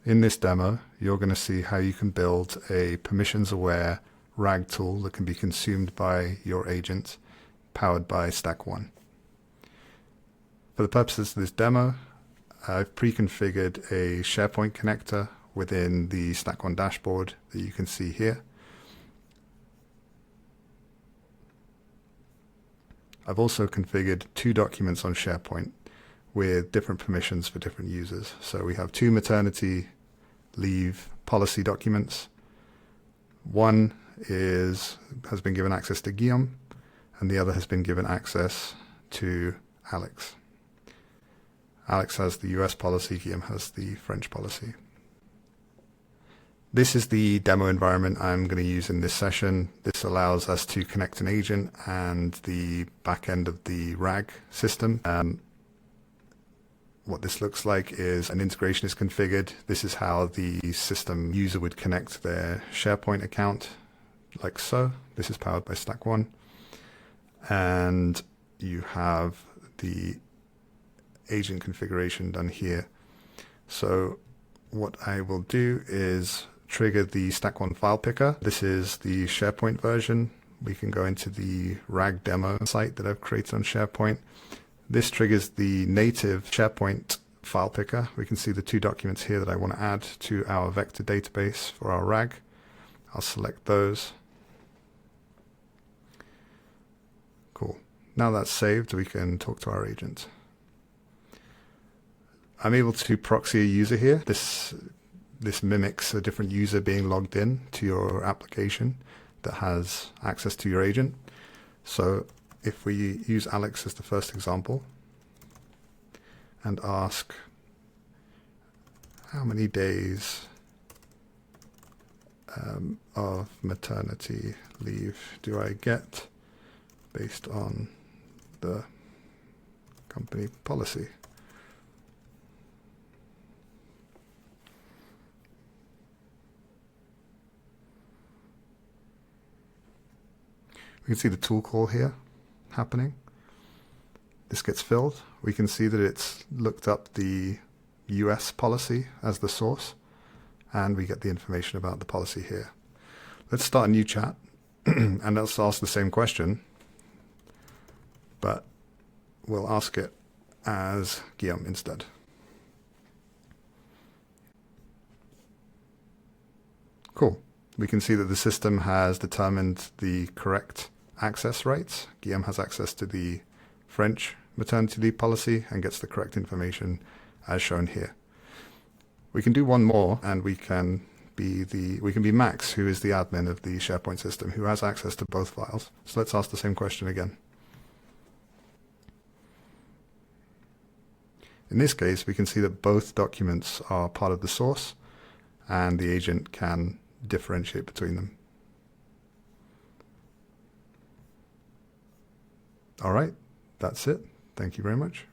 In this demo, you're going to see how you can build a permissions-aware RAG tool that can be consumed by your agent, powered by StackOne. For the purposes of this demo, I've pre-configured a SharePoint connector within the StackOne dashboard that you can see here. I've also configured 2 documents on SharePoint with different permissions for different users. So we have 2 maternity leave policy documents. One has been given access to Guillaume, and the other has been given access to Alex. Alex has the US policy, Guillaume has the French policy. This is the demo environment I'm going to use in this session. This allows us to connect an agent and the back end of the RAG system. What this looks like is an integration is configured. This is how the system user would connect their SharePoint account, like so. This is powered by StackOne. And you have the agent configuration done here. So what I will do is trigger the StackOne file picker. This is the SharePoint version. We can go into the RAG demo site that I've created on SharePoint. This triggers the native SharePoint file picker. We can see the 2 documents here that I want to add to our vector database for our RAG. I'll select those. Cool. Now that's saved, we can talk to our agent. I'm able to proxy a user here. This mimics a different user being logged in to your application that has access to your agent. So if we use Alex as the first example and ask how many days of maternity leave do I get based on the company policy? We can see the tool call here happening. This gets filled. We can see that it's looked up the US policy as the source, and we get the information about the policy here. Let's start a new chat and let's ask the same question, but we'll ask it as Guillaume instead. Cool. We can see that the system has determined the correct access rights. Guillaume has access to the French maternity leave policy and gets the correct information as shown here. We can do one more, and we can be Max, who is the admin of the SharePoint system, who has access to both files. So let's ask the same question again. In this case, we can see that both documents are part of the source, and the agent can differentiate between them. All right, that's it. Thank you very much.